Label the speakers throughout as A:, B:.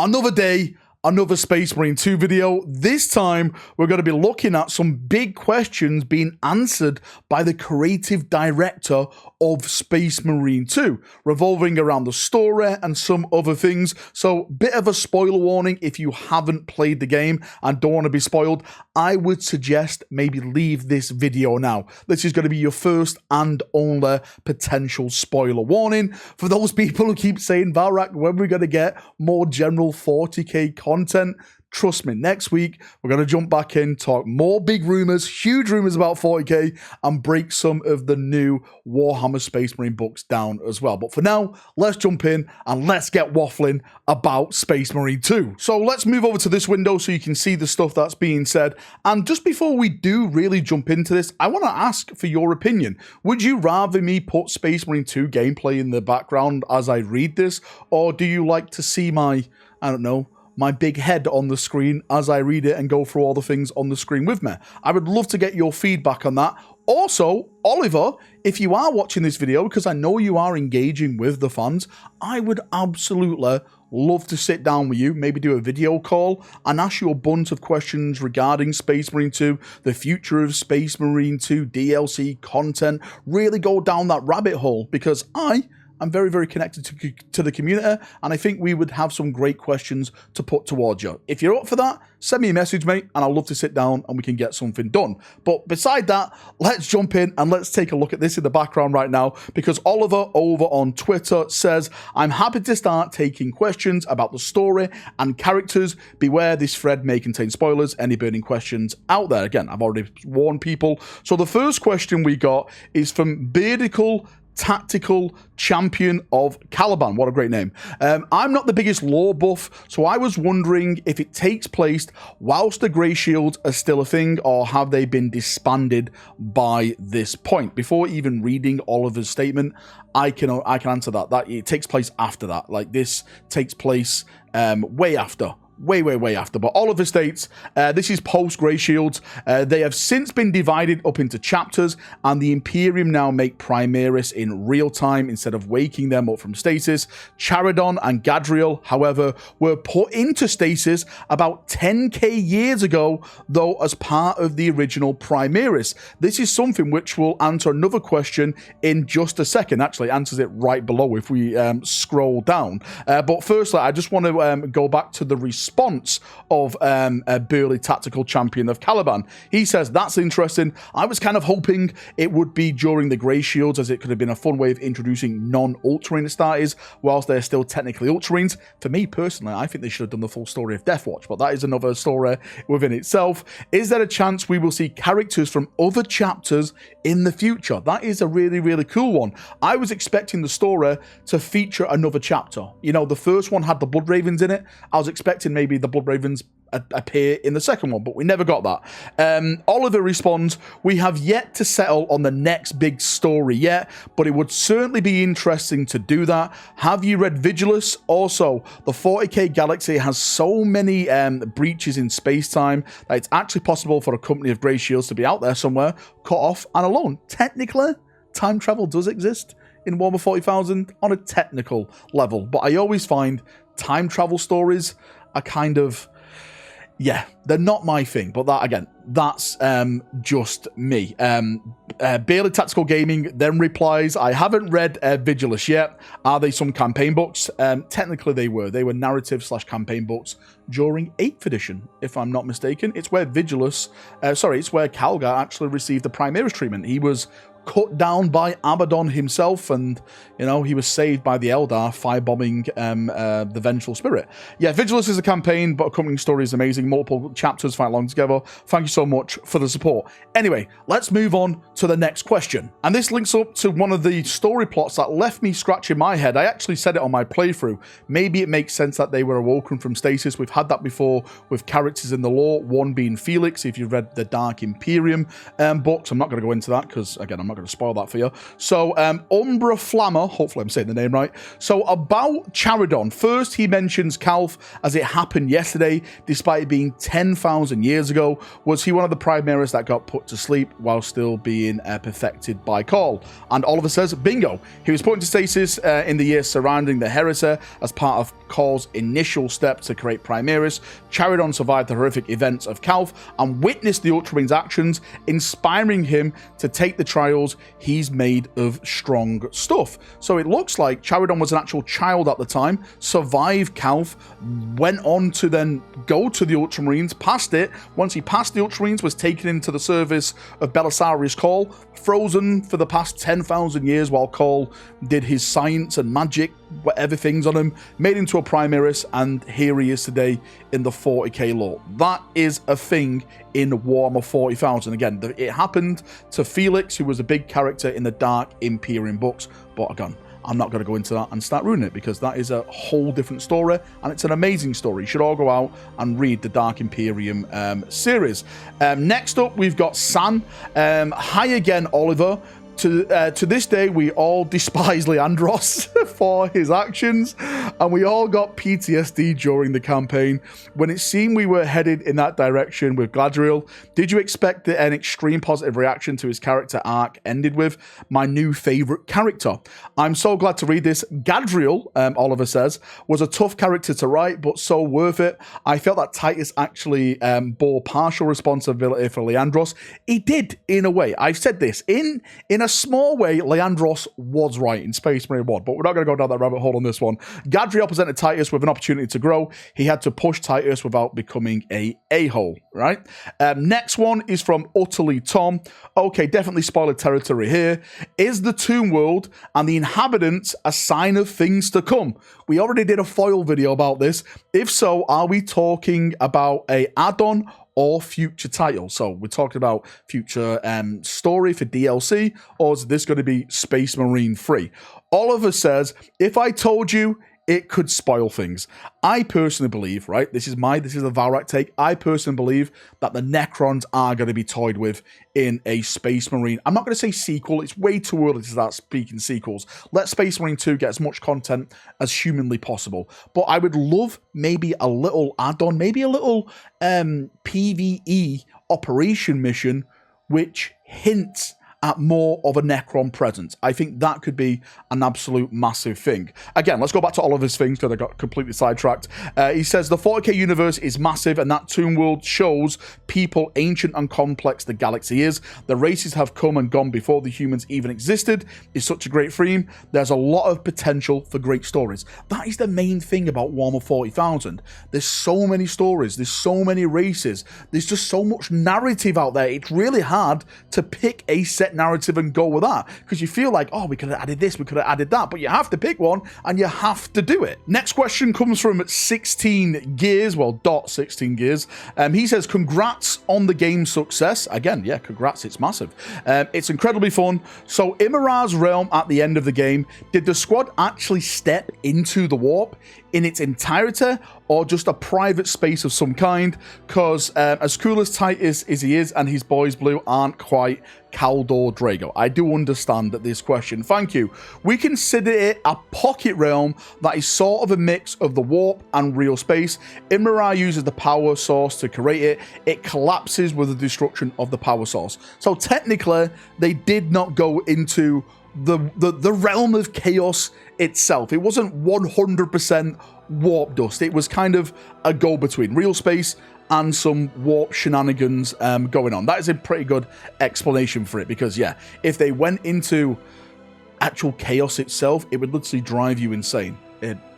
A: Another day, another Space Marine 2 video. This time, we're going to be looking at some big questions being answered by the creative director of Space Marine 2, revolving around the story and some other things. So, bit of a spoiler warning if you haven't played the game and don't want to be spoiled. I would suggest maybe leave this video now. This is going to be your first and only potential spoiler warning. For those people who keep saying, Valrak, when we're going to get more general 40k content, trust me, next week, we're going to jump back in, talk more big rumors, huge rumors about 40k, and break some of the new Warhammer Space Marine books down as well. But for now, let's jump in and let's get waffling about Space Marine 2. So let's move over to this window so you can see the stuff that's being said. And just before we do really jump into this, I want to ask for your opinion. Would you rather me put Space Marine 2 gameplay in the background as I read this? Or do you like to see my, I don't know, my big head on the screen as I read it and go through all the things on the screen with me? I would love to get your feedback on that. Also, Oliver, if you are watching this video, because I know you are engaging with the fans, I would absolutely love to sit down with you, maybe do a video call and ask you a bunch of questions regarding Space Marine 2, the future of Space Marine 2, DLC content, really go down that rabbit hole, because I'm very, very connected to the community, and I think we would have some great questions to put towards you. If you're up for that, send me a message, mate, and I'd love to sit down and we can get something done. But beside that, let's jump in and let's take a look at this in the background right now, because Oliver over on Twitter says, I'm happy to start taking questions about the story and characters. Beware, this thread may contain spoilers. Any burning questions out there? Again, I've already warned people. So the first question we got is from Beardical Tactical Champion of Caliban. What a great name. I'm not the biggest lore buff, so I was wondering if it takes place whilst the Grey Shields are still a thing, or have they been disbanded by this point? Before even reading Oliver's statement, I can answer that it takes place after that. Like, this takes place way after. Way after. But Oliver states, this is post-Grey Shields. They have since been divided up into chapters, and the Imperium now make Primaris in real time instead of waking them up from stasis. Charadon and Gadriel, however, were put into stasis about 10k years ago, though as part of the original Primaris. This is something which will answer another question in just a second. Actually, answers it right below if we scroll down. But firstly, I just want to go back to the response of a burly tactical champion of Caliban. He says, that's interesting. I was kind of hoping it would be during the Grey Shields, as it could have been a fun way of introducing non-Ultramarine starters whilst they're still technically Ultramarines. For me personally, I think they should have done the full story of Deathwatch, but that is another story within itself. Is there a chance we will see characters from other chapters in the future? That is a really, really cool one. I was expecting the story to feature another chapter. You know, the first one had the Blood Ravens in it. I was expecting maybe the Blood Ravens appear in the second one, but we never got that. Oliver responds, we have yet to settle on the next big story yet, but it would certainly be interesting to do that. Have you read Vigilus? Also, the 40k galaxy has so many breaches in space-time that it's actually possible for a company of Grey Shields to be out there somewhere, cut off and alone. Technically, time travel does exist in Warhammer 40,000 on a technical level, but I always find time travel stories are kind of, yeah, they're not my thing. But that, again, that's just me. Bailey Tactical Gaming then replies, I haven't read Vigilus yet. Are they some campaign books? Technically they were. They were narrative/campaign books during 8th edition, if I'm not mistaken. It's where Vigilus, it's where Calgar actually received the Primaris treatment. He was cut down by Abaddon himself, and you know, he was saved by the Eldar firebombing the Vengeful Spirit. Yeah, Vigilus is a campaign, but accompanying story is amazing. Multiple chapters fight along together. Thank you so much for the support. Anyway, let's move on to the next question. And this links up to one of the story plots that left me scratching my head. I actually said it on my playthrough. Maybe it makes sense that they were awoken from stasis. We've had that before with characters in the lore, one being Felix, if you've read the Dark Imperium books. I'm not going to go into that because, again, I'm not going to spoil that for you. So, Umbra Flammer, hopefully I'm saying the name right. So, about Charidon. First, he mentions Calf as it happened yesterday, despite it being 10,000 years ago. Was he one of the Primaris that got put to sleep while still being perfected by Call? And Oliver says, bingo. He was put into stasis in the years surrounding the Heresy as part of Call's initial step to create Primaris. Charidon survived the horrific events of Calf and witnessed the Ultramarines' actions, inspiring him to take the trials he's made of strong stuff. So it looks like Charidon was an actual child at the time, survived Calf, went on to then go to the Ultramarines, passed it. Once he passed the Ultramarines, was taken into the service of Belisarius Call, frozen for the past 10,000 years while Call did his science and magic, whatever things on him, made him to a Primaris, and here he is today in the 40k lore. That is a thing in Warhammer 40,000. Again, it happened to Felix, who was a big character in the Dark Imperium books, but again, I'm not going to go into that and start ruining it, because that is a whole different story, and it's an amazing story. You should all go out and read the Dark Imperium series. Next up, we've got San. Hi again, Oliver. To this day, we all despise Leandros for his actions, and we all got PTSD during the campaign. When it seemed we were headed in that direction with Galadriel, did you expect that an extreme positive reaction to his character arc ended with my new favourite character? I'm so glad to read this. Galadriel, Oliver says, was a tough character to write, but so worth it. I felt that Titus actually bore partial responsibility for Leandros. He did, in a way. I've said this, in a small way, Leandros was right in Space Marine 1, but we're not going to go down that rabbit hole on this one. Gadriel presented Titus with an opportunity to grow. He had to push Titus without becoming a-hole, right? Next one is from Utterly Tom. Okay, definitely spoiler territory here. Is the Tomb World and the inhabitants a sign of things to come? We already did a foil video about this. If so, are we talking about a add-on or future title? So we're talking about future story for DLC, or is this going to be Space Marine 3? Oliver says, if I told you, it could spoil things. I personally believe, right, this is the Valrak take, I personally believe that the Necrons are going to be toyed with in a Space Marine. I'm not going to say sequel, it's way too early to start speaking sequels. Let Space Marine 2 get as much content as humanly possible. But I would love maybe a little add-on, maybe a little PvE operation mission which hints at more of a Necron presence. I think that could be an absolute massive thing. Again, let's go back to Oliver's things because I got completely sidetracked. He says, the 40k universe is massive and that Tomb World shows people ancient and complex the galaxy is. The races have come and gone before the humans even existed. It's such a great theme. There's a lot of potential for great stories. That is the main thing about Warhammer 40,000. There's so many stories. There's so many races. There's just so much narrative out there. It's really hard to pick a set narrative and go with that, because you feel like, oh, we could have added this, we could have added that, but you have to pick one and you have to do it. Next question comes from 16 Gears, well, .16 Gears. He says, congrats on the game's success. Again, yeah, congrats, it's massive. It's incredibly fun. So Imara's realm at the end of the game, did the squad actually step into the warp in its entirety, or just a private space of some kind? Because as cool as Titus as he is and his boys blue aren't quite Caldor Drago. I do understand that this question. Thank you. We consider it a pocket realm that is sort of a mix of the warp and real space. Imara uses the power source to create it. It collapses with the destruction of the power source. So technically, they did not go into the realm of chaos itself. It wasn't 100% warp dust. It was kind of a go-between real space and some warp shenanigans going on. That is a pretty good explanation for it, because yeah, if they went into actual chaos itself, it would literally drive you insane.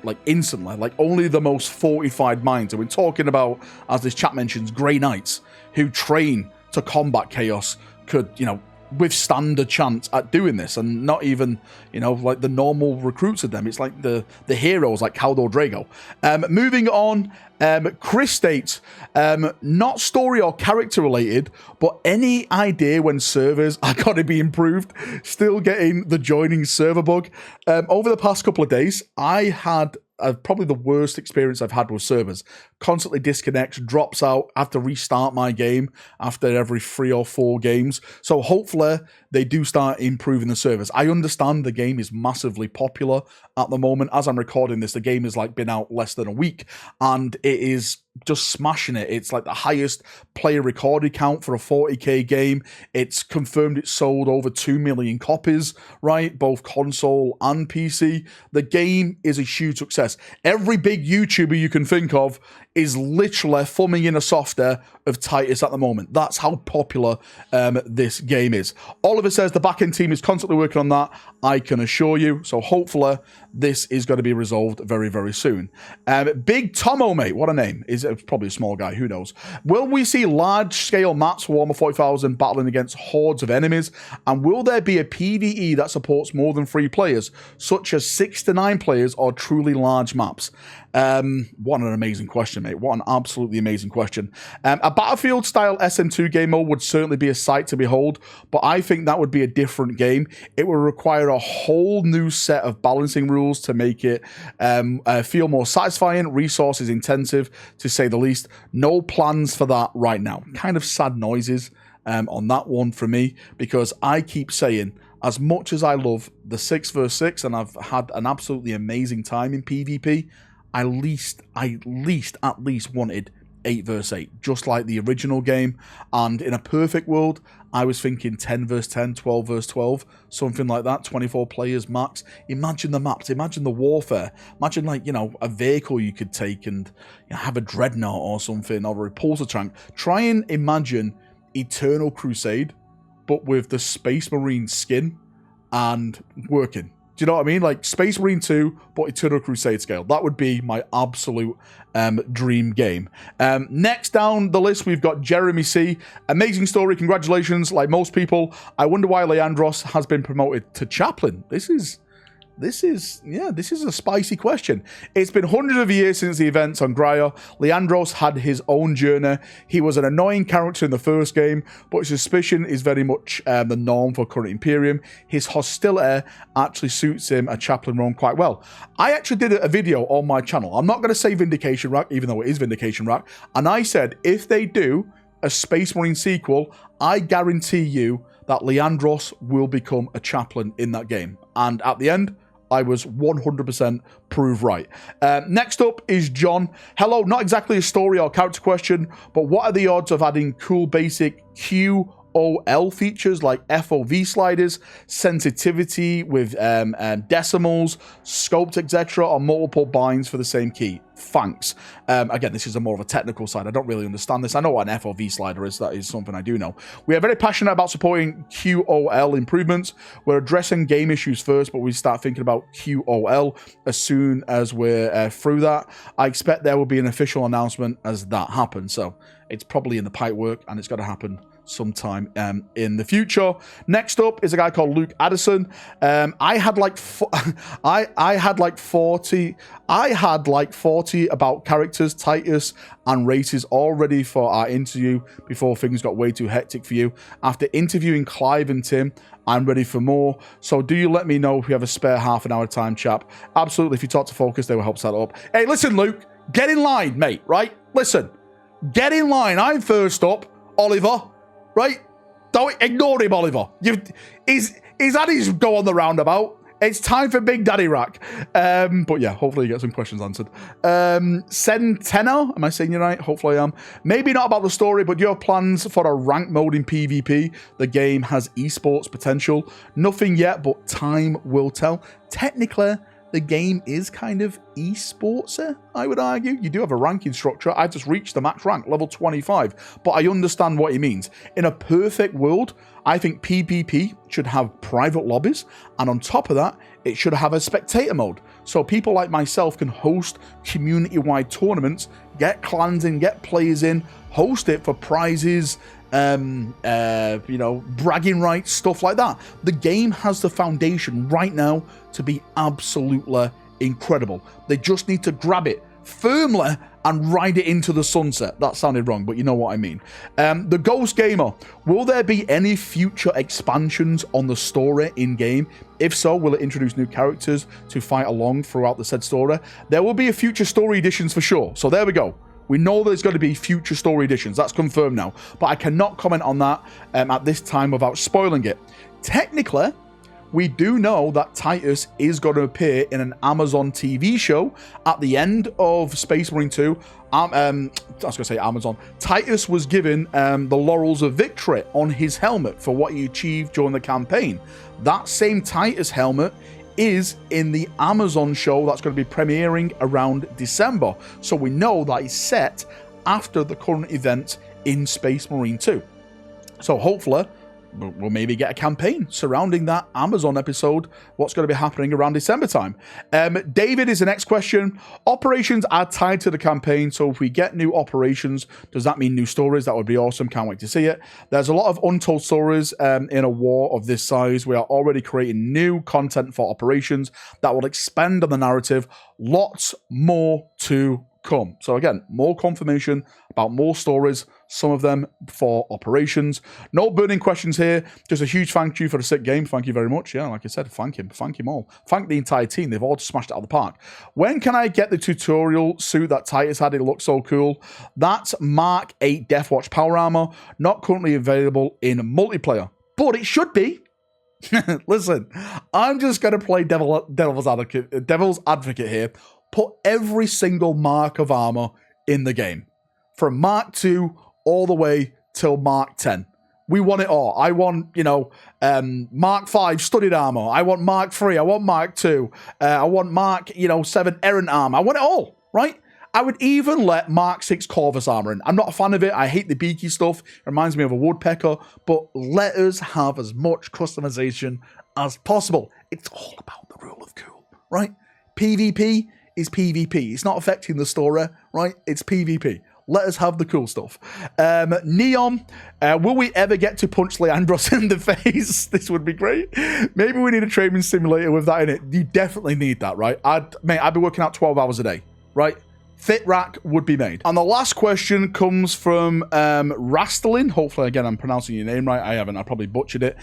A: Like instantly, like only the most fortified minds, and we're talking about, as this chat mentions, Grey Knights who train to combat chaos could, you know, withstand a chance at doing this, and not even, you know, like the normal recruits of them. It's like the heroes like Caldor Drago. Moving on, Chris states, not story or character related, but any idea when servers are going to be improved? Still getting the joining server bug. Over the past couple of days, I had probably the worst experience I've had with servers. Constantly disconnects, drops out, I have to restart my game after every 3 or 4 games. So hopefully they do start improving the servers. I understand the game is massively popular at the moment. As I'm recording this, the game has been out less than a week and it is just smashing it. It's like the highest player recorded count for a 40k game. It's confirmed it's sold over 2 million copies, right? Both console and PC. The game is a huge success. Every big YouTuber you can think of is literally thumbing in a software of Titus at the moment. That's how popular this game is. Oliver says the backend team is constantly working on that, I can assure you. So hopefully this is going to be resolved very, very soon. Big Tomo, mate, what a name. Is probably a small guy, who knows. Will we see large-scale maps for Warhammer 40,000 battling against hordes of enemies? And will there be a PvE that supports more than 3 players, such as 6 to 9 players or truly large maps? What an amazing question, mate. What an absolutely amazing question. A Battlefield-style SM2 game mode would certainly be a sight to behold, but I think that would be a different game. It would require a whole new set of balancing rules to make it feel more satisfying, resources intensive, to say the least. No plans for that right now. Kind of sad noises on that one for me, because I keep saying, as much as I love the 6 vs 6, and I've had an absolutely amazing time in PvP, I at least wanted 8 vs 8, just like the original game. And in a perfect world, I was thinking 10 vs 10, 12 vs 12, something like that, 24 players max. Imagine the maps, imagine the warfare. Imagine, like, you know, a vehicle you could take and, you know, have a dreadnought or something, or a repulsor tank. Try and imagine Eternal Crusade, but with the Space Marine skin and working. Do you know what I mean? Like Space Marine 2, but Eternal Crusade scale. That would be my absolute dream game. Next down the list, we've got Jeremy C. Amazing story. Congratulations. Like most people, I wonder why Leandros has been promoted to chaplain. This is a spicy question. It's been hundreds of years since the events on Graia. Leandros had his own journey. He was an annoying character in the first game, but suspicion is very much the norm for current Imperium. His hostility actually suits him a chaplain role quite well. I actually did a video on my channel. I'm not going to say Vindication Rack, even though it is Vindication Rack. And I said, if they do a Space Marine sequel, I guarantee you that Leandros will become a chaplain in that game. And at the end, I was 100% proved right. Next up is John. Hello, not exactly a story or character question, but what are the odds of adding cool basic QOL features like FOV sliders, sensitivity with decimals, scoped, etc., or multiple binds for the same key? Thanks. Again, this is a more of a technical side. I don't really understand this. I know what an FOV slider is. That is something I do know. We are very passionate about supporting QOL improvements. We're addressing game issues first, but we start thinking about QOL as soon as we're through that. I expect there will be an official announcement as that happens. So it's probably in the pipework, and it's got to happen sometime in the future. Next up is a guy called Luke Addison. I had like 40 about characters, Titus, and races all ready for our interview before things got way too hectic for you. After interviewing Clive and Tim, I'm ready for more. So do you let me know if you have a spare half an hour time, chap? Absolutely. If you talk to Focus, they will help set up. Hey, listen, Luke, get in line, mate, right? Listen, get in line. I'm first up, Oliver. Right? Don't ignore him, Oliver. He's had his go on the roundabout. It's time for Big Daddy Rack. But yeah, hopefully you get some questions answered. Centeno, am I saying you right? Hopefully I am. Maybe not about the story, but do you have plans for a rank mode in PvP? The game has esports potential. Nothing yet, but time will tell. Technically, the game is kind of esports, I would argue. You do have a ranking structure. I just reached the max rank, level 25, but I understand what he means. In a perfect world, I think PvP should have private lobbies, and on top of that, it should have a spectator mode. So people like myself can host community-wide tournaments, get clans in, get players in, host it for prizes, you know, bragging rights, stuff like that. The game has the foundation right now to be absolutely incredible. They just need to grab it firmly and ride it into the sunset. That sounded wrong, but you know what I mean. The Ghost Gamer, will there be any future expansions on the story in-game? If so, will it introduce new characters to fight along throughout the said story? There will be a future story editions for sure. So there we go. We know there's going to be future story editions. That's confirmed now. But I cannot comment on that at this time without spoiling it. Technically, we do know that Titus is going to appear in an Amazon TV show at the end of Space Marine 2. I was going to say Amazon. Titus was given the laurels of victory on his helmet for what he achieved during the campaign. That same Titus helmet is in the Amazon show that's going to be premiering around December. So we know that it's set after the current event in Space Marine 2. So hopefully we'll maybe get a campaign surrounding that Amazon episode, what's going to be happening around December time. David is the next question. Operations are tied to the campaign, so if we get new operations, does that mean new stories? That would be awesome. Can't wait to see it. There's a lot of untold stories in a war of this size. We are already creating new content for operations that will expand on the narrative. Lots more to come. So again, more confirmation about more stories, some of them for operations. No burning questions here. Just a huge thank you for the sick game. Thank you very much. Yeah, like I said, thank him all. Thank the entire team. They've all smashed it out of the park. When can I get the tutorial suit that Titus had? It looks so cool. That's Mark 8 Deathwatch Power Armor. Not currently available in multiplayer, but it should be. Listen, I'm just going to play devil's advocate here. Put every single mark of armor in the game. From Mark 2 all the way till Mark 10. We want it all. I want, Mark 5 studded armor. I want Mark 3. I want Mark 2. I want Mark, 7 errant armor. I want it all, right? I would even let Mark 6 Corvus armor in. I'm not a fan of it. I hate the beaky stuff. It reminds me of a woodpecker. But let us have as much customization as possible. It's all about the rule of cool, right? PvP is PvP. It's not affecting the story, right? It's PvP. Let us have the cool stuff. Neon, will we ever get to punch Leandros in the face? This would be great. Maybe we need a training simulator with that in it. You definitely need that, right? I'd be working out 12 hours a day, right? Fit rack would be made. And the last question comes from Rastelin. Hopefully, again, I'm pronouncing your name right. I haven't. I probably butchered it.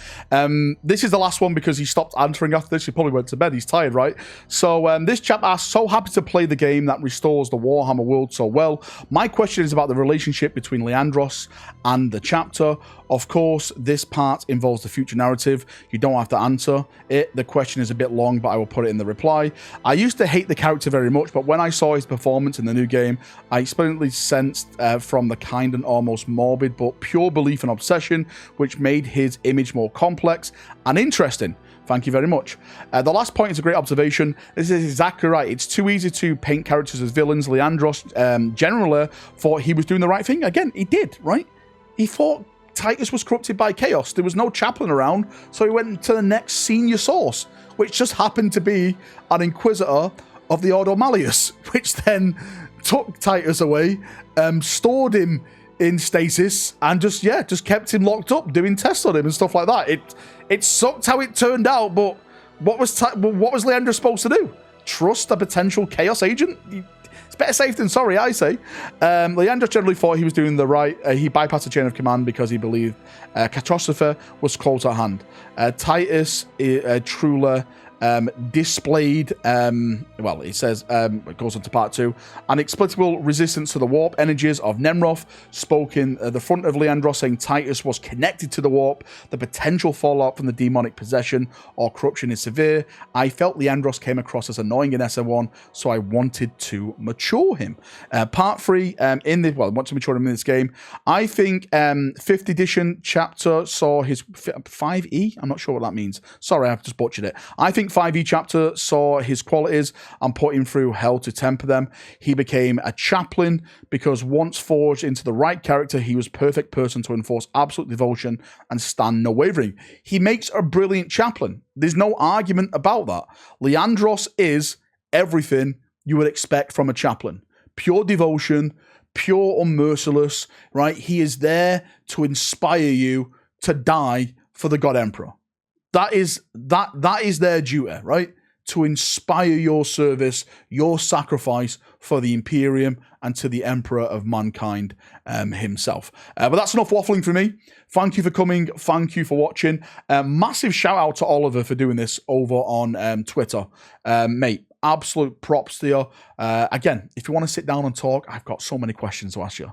A: This is the last one because he stopped answering after this. He probably went to bed. He's tired, right? So this chap asks, so happy to play the game that restores the Warhammer world so well. My question is about the relationship between Leandros and the chapter. Of course, this part involves the future narrative. You don't have to answer it. The question is a bit long, but I will put it in the reply. I used to hate the character very much, but when I saw his performance in the new game, I explicitly sensed from the kind and almost morbid, but pure belief and obsession, which made his image more complex and interesting. Thank you very much. The last point is a great observation. This is exactly right. It's too easy to paint characters as villains. Leandros generally thought he was doing the right thing. Again, he did, right? He thought Titus was corrupted by chaos. There was no chaplain around, so he went to the next senior source, which just happened to be an Inquisitor of the Ordo Malleus, which then took Titus away, stored him in stasis, and just kept him locked up, doing tests on him and stuff like that. It sucked how it turned out, but what was Leandro supposed to do? Trust a potential chaos agent? It's better safe than sorry, I say. Leandro generally thought he was doing the right. He bypassed the chain of command because he believed catastrophe was close at hand. Titus truly displayed, well, it says, it goes on to part 2, an explicable resistance to the warp energies of Nemroth, spoke in the front of Leandros, saying Titus was connected to the warp. The potential fallout from the demonic possession or corruption is severe. I felt Leandros came across as annoying in SN1, so I wanted to mature him. Part 3, want to mature him in this game. I think 5th edition chapter saw his 5E. I'm not sure what that means. Sorry, I've just butchered it. I think 5e chapter saw his qualities and put him through hell to temper them. He became a chaplain because once forged into the right character, he was perfect person to enforce absolute devotion and stand no wavering. He makes a brilliant chaplain. There's no argument about that. Leandros is everything you would expect from a chaplain. Pure devotion, pure unmerciless, right? He is there to inspire you to die for the God Emperor. That is their duty, right? to inspire your service, your sacrifice for the Imperium and to the Emperor of Mankind himself. But that's enough waffling for me. Thank you for coming. Thank you for watching. Massive shout out to Oliver for doing this over on Twitter. Mate, absolute props to you. Again, if you want to sit down and talk, I've got so many questions to ask you.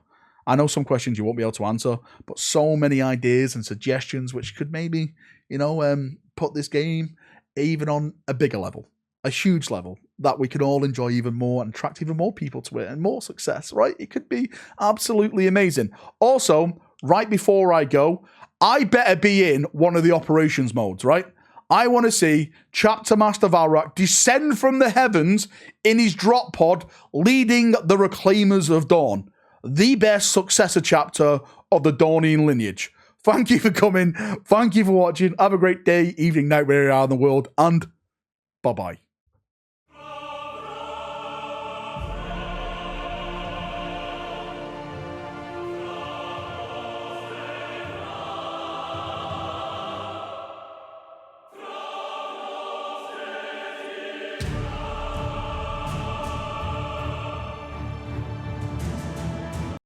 A: I know some questions you won't be able to answer, but so many ideas and suggestions which could maybe, you know, put this game even on a bigger level, a huge level that we could all enjoy even more and attract even more people to it and more success, right? It could be absolutely amazing. Also, right before I go, I better be in one of the operations modes, right? I want to see Chapter Master Valrak descend from the heavens in his drop pod, leading the Reclaimers of Dawn, the best successor chapter of the Dawnine lineage. Thank you for coming. Thank you for watching. Have a great day, evening, night, wherever you are in the world, and bye-bye.